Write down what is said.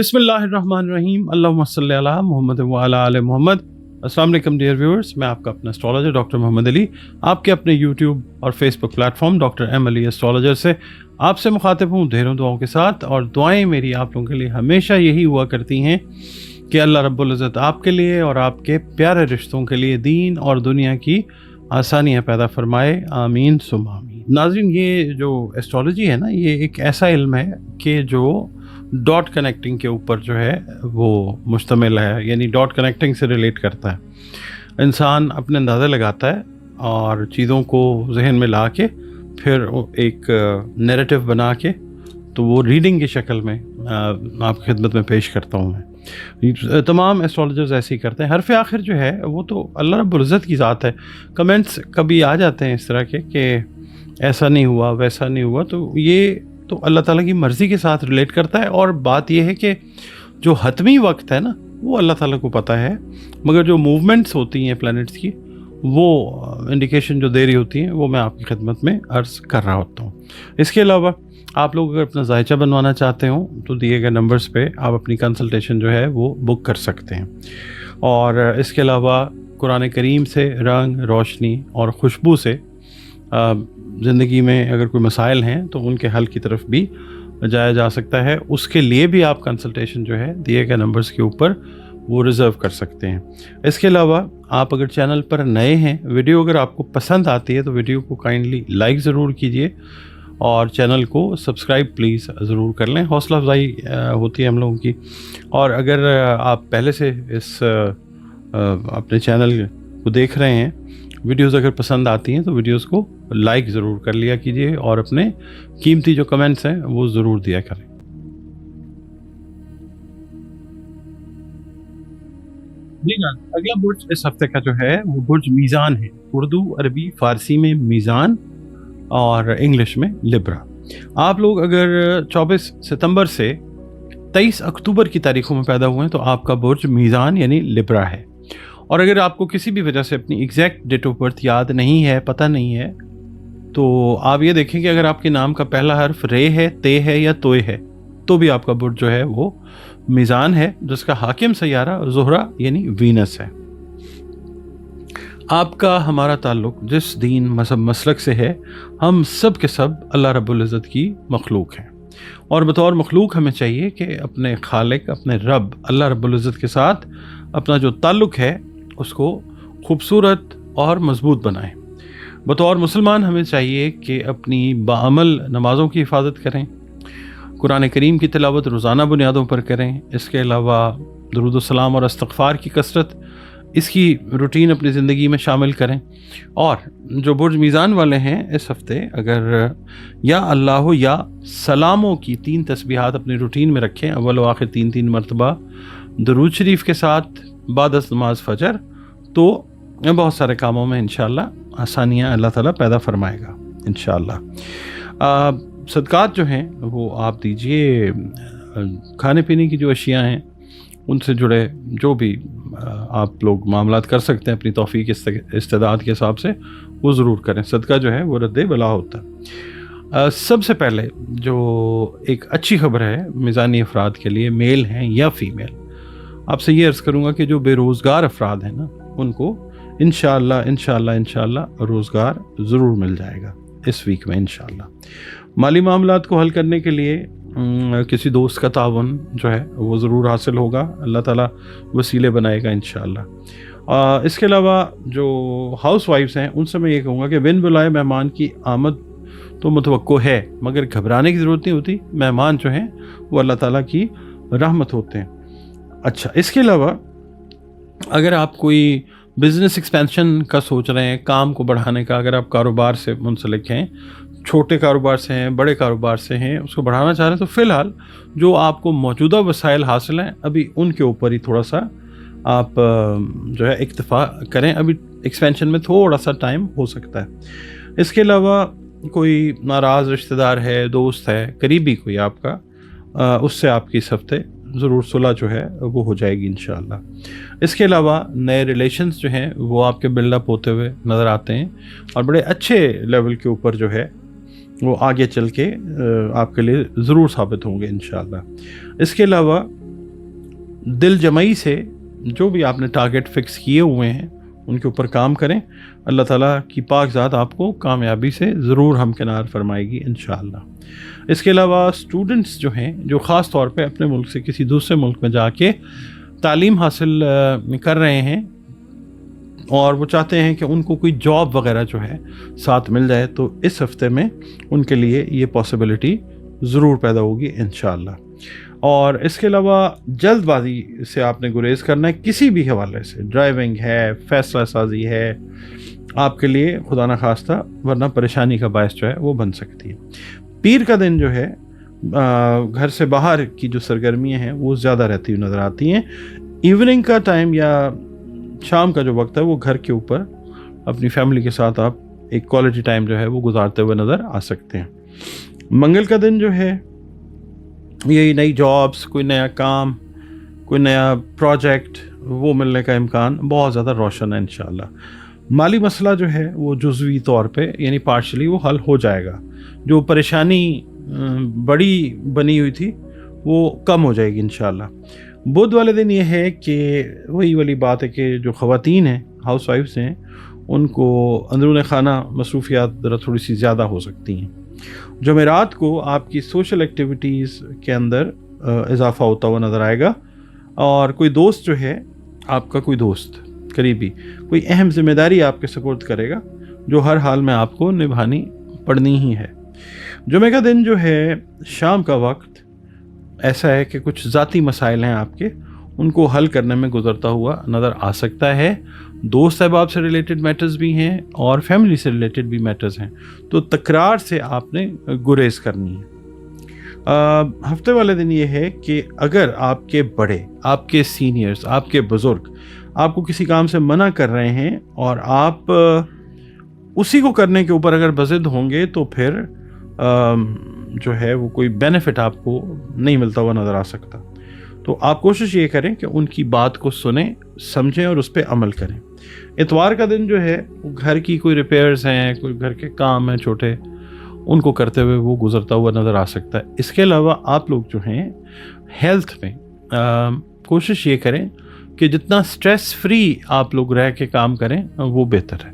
बिस्मिल्लाहिर्रहमानिर्रहीम, अल्लाहुम्मा सल्ली अला मुहम्मद व अला आले मोहम्मद। अस्सलाम वालेकुम डियर व्यूअर्स, मैं आपका अपना एस्ट्रोलॉजर डॉक्टर मोहम्मद अली आपके अपने यूट्यूब और Facebook platform doctor M Ali astrologer से आपसे मुखातिब हूँ ढेरों दुआओं के साथ। और दुआएं मेरी आप लोगों के लिए हमेशा यही हुआ करती हैं कि अल्लाह रब्बुल इज़्ज़त आपके लिए और आपके प्यारे रिश्तों के लिए दीन और दुनिया की आसानियाँ पैदा फरमाए, आमीन सुम आमीन। नाज़रीन, ये जो एस्ट्रोलॉजी है ना, ये एक ऐसा इल्म है कि जो डॉट कनेक्टिंग के ऊपर जो है वो मुश्तमिल है, यानी डॉट कनेक्टिंग से रिलेट करता है। इंसान अपने अंदाज़ा लगाता है और चीज़ों को जहन में ला के फिर एक नैरेटिव बना के तो वो रीडिंग की शक्ल में आपकी खिदमत में पेश करता हूँ मैं। तमाम एस्ट्रोलॉजर्स ऐसे ही करते हैं। हरफ आखिर जो है वो तो अल्लाह रब्बुल इज़्ज़त की ज़ात है। कमेंट्स कभी आ जाते हैं इस तरह के कि ऐसा नहीं हुआ वैसा नहीं हुआ, तो ये तो अल्लाह ताला की मर्ज़ी के साथ रिलेट करता है। और बात यह है कि जो हतमी वक्त है ना वो अल्लाह ताला को पता है, मगर जो मूवमेंट्स होती हैं प्लैनेट्स की वो इंडिकेशन जो दे रही होती हैं वो मैं आपकी खिदमत में अर्ज़ कर रहा होता हूँ। इसके अलावा आप लोग अगर अपना जायचा बनवाना चाहते हो तो दिए गए नंबर्स पे आप अपनी कंसल्टेशन जो है वो बुक कर सकते हैं। और इसके अलावा कुरान करीम से रंग रोशनी और खुशबू से ज़िंदगी में अगर कोई मसाइल हैं तो उनके हल की तरफ भी जाया जा सकता है। उसके लिए भी आप कंसल्टेशन जो है दिए गए नंबर्स के ऊपर वो रिज़र्व कर सकते हैं। इसके अलावा आप अगर चैनल पर नए हैं, वीडियो अगर आपको पसंद आती है तो वीडियो को काइंडली लाइक ज़रूर कीजिए और चैनल को सब्सक्राइब प्लीज़ ज़रूर कर लें। हौसला अफजाई होती है हम लोगों की। और अगर आप पहले से इस अपने चैनल को देख रहे हैं, वीडियोज़ अगर पसंद आती हैं तो वीडियोज़ को लाइक ज़रूर कर लिया कीजिए और अपने कीमती जो कमेंट्स हैं वो ज़रूर दिया करें। जी ना, अगला बुर्ज इस हफ्ते का जो है वो बुर्ज मीज़ान है। उर्दू, अरबी, फ़ारसी में मीज़ान और इंग्लिश में लिब्रा। आप लोग अगर 24 सितंबर से 23 अक्टूबर की तारीखों में पैदा हुए हैं तो आपका बुर्ज मीज़ान यानी लिब्रा है। और अगर आपको किसी भी वजह से अपनी एग्जैक्ट डेट ऑफ बर्थ याद नहीं है, पता नहीं है, तो आप ये देखें कि अगर आपके नाम का पहला हर्फ रे है, ते है या तोय है तो भी आपका बुर्ज जो है वो मीज़ान है, जिसका हाकिम सैयारा ज़ुहरा यानी वीनस है। आपका हमारा ताल्लुक़ जिस दीन मज़हब मसलक से है, हम सब के सब अल्लाह रब्बुल इज़्ज़त की मखलूक हैं। और बतौर मखलूक हमें चाहिए कि अपने खालिक, अपने रब अल्लाह रब्बुल इज़्ज़त के साथ अपना जो ताल्लुक़ है उसको खूबसूरत और मज़बूत बनाएं। बतौर मुसलमान हमें चाहिए कि अपनी बाअमल नमाज़ों की हिफाजत करें, कुरान करीम की तिलावत रोज़ाना बुनियादों पर करें। इसके अलावा दुरूद सलाम और इस्तग़फ़ार की कसरत, इसकी रूटीन अपनी ज़िंदगी में शामिल करें। और जो बुर्ज मीज़ान वाले हैं इस हफ़्ते अगर या अल्लाह या सलामों की 3 तस्बीहात अपनी रूटीन में रखें, अव्वल व आखिर 3-3 मरतबा दरूद शरीफ के साथ बाद नमाज फ़जर, तो बहुत सारे कामों में इंशाअल्लाह आसानियाँ अल्लाह ताला पैदा फरमाएगा इंशाअल्लाह। सदक़ात जो हैं वो आप दीजिए। खाने पीने की जो अशियाँ हैं उनसे जुड़े जो भी आप लोग मामलात कर सकते हैं अपनी तौफ़ीक इस्तेदाद के हिसाब से वो ज़रूर करें। सदका जो है वो रद्द बला होता है। सबसे पहले जो एक अच्छी खबर है मिज़ानी अफराद के लिए, मेल हैं या फ़ीमेल, आपसे ये अर्ज़ करूँगा कि जो बेरोज़गार अफराद हैं ना उनको इंशाअल्लाह रोज़गार ज़रूर मिल जाएगा इस वीक में इंशाअल्लाह। माली मामलात को हल करने के लिए किसी दोस्त का तावन जो है वो ज़रूर हासिल होगा, अल्लाह ताला वसीले बनाएगा इंशाअल्लाह। इसके अलावा जो हाउस वाइफ्स हैं उनसे मैं ये कहूँगा कि बिन बुलाए मेहमान की आमद तो मुतवक्को है, मगर घबराने की ज़रूरत नहीं होती। मेहमान जो हैं वो अल्लाह ताला की रहमत होते हैं। अच्छा, इसके अलावा अगर आप कोई बिज़नेस एक्सपेंशन का सोच रहे हैं, काम को बढ़ाने का, अगर आप कारोबार से मुंसलिक हैं, छोटे कारोबार से हैं, बड़े कारोबार से हैं, उसको बढ़ाना चाह रहे हैं, तो फ़िलहाल जो आपको मौजूदा वसाइल हासिल हैं अभी उनके ऊपर ही थोड़ा सा आप जो है इक्तफ़ा करें। अभी एक्सपेंशन में थोड़ा सा टाइम हो सकता है। इसके अलावा कोई नाराज़ रिश्तेदार है, दोस्त है, करीबी कोई आपका, उससे आपकी इस हफ्ते ज़रूर सुलह जो है वो हो जाएगी इंशाअल्लाह। इसके अलावा नए रिलेशंस जो हैं वो आपके बिल्डअप होते हुए नज़र आते हैं और बड़े अच्छे लेवल के ऊपर जो है वो आगे चल के आपके लिए ज़रूर साबित होंगे इंशाअल्लाह। इसके अलावा दिल जमई से जो भी आपने टारगेट फिक्स किए हुए हैं उनके ऊपर काम करें। अल्लाह ताला की पाक ज़ात आपको कामयाबी से ज़रूर हमकिनार फरमाएगी इंशाअल्लाह। इसके अलावा स्टूडेंट्स जो हैं, जो ख़ास तौर पे अपने मुल्क से किसी दूसरे मुल्क में जाके तालीम हासिल कर रहे हैं और वो चाहते हैं कि उनको कोई जॉब वगैरह जो है साथ मिल जाए, तो इस हफ्ते में उनके लिए ये पॉसिबिलिटी ज़रूर पैदा होगी इंशाअल्लाह। और इसके अलावा जल्दबाजी से आपने गुरेज करना है किसी भी हवाले से, ड्राइविंग है, फैसला साजी है, आपके लिए खुदा न खास्ता, वरना परेशानी का बायस जो है वो बन सकती है। पीर का दिन जो है घर से बाहर की जो सरगर्मियाँ हैं वो ज़्यादा रहती हुई नज़र आती हैं। इवनिंग का टाइम या शाम का जो वक्त है वो घर के ऊपर अपनी फैमिली के साथ आप एक क्वालिटी टाइम जो है वो गुजारते हुए नज़र आ सकते हैं। मंगल का दिन जो है यही नई जॉब्स, कोई नया काम, कोई नया प्रोजेक्ट, वो मिलने का इम्कान बहुत ज़्यादा रोशन है इंशाअल्लाह। माली मसला जो है वो जुज़वी तौर पे यानी पार्शली वो हल हो जाएगा। जो परेशानी बड़ी बनी हुई थी वो कम हो जाएगी इंशाअल्लाह। बुध वाले दिन ये है कि वही वाली बात है कि जो ख़वातीन हैं, हाउस वाइफ्स हैं, उनको अंदरून खाना मसरूफियात ज़रा थोड़ी सी ज़्यादा हो सकती हैं। जुमेरात को आपकी सोशल एक्टिविटीज़ के अंदर इजाफ़ा होता हुआ नज़र आएगा और कोई दोस्त जो है, आपका कोई दोस्त करीबी, कोई अहम जिम्मेदारी आपके सपोर्ट करेगा जो हर हाल में आपको निभानी पड़नी ही है। जुमे का दिन जो है शाम का वक्त ऐसा है कि कुछ ज़ाती मसाइल हैं आपके, उनको हल करने में गुजरता हुआ नज़र आ सकता है। दोस्त अहबाब से रिलेटेड मैटर्स भी हैं और फैमिली से रिलेटेड भी मैटर्स हैं, तो तकरार से आपने गुरेज करनी है। हफ्ते वाले दिन ये है कि अगर आपके बड़े, आपके सीनियर्स, आपके बुज़ुर्ग आपको किसी काम से मना कर रहे हैं और आप उसी को करने के ऊपर अगर बज़िद होंगे तो फिर जो है वो कोई बेनिफिट आपको नहीं मिलता हुआ नज़र आ सकता। तो आप कोशिश ये करें कि उनकी बात को सुनें, समझें और उस पर अमल करें। इतवार का दिन जो है वो घर की कोई रिपेयर्स हैं, कोई घर के काम हैं छोटे, उनको करते हुए वो गुजरता हुआ नज़र आ सकता है। इसके अलावा आप लोग जो हैं हेल्थ में कोशिश ये करें कि जितना स्ट्रेस फ्री आप लोग रह के काम करें वो बेहतर है।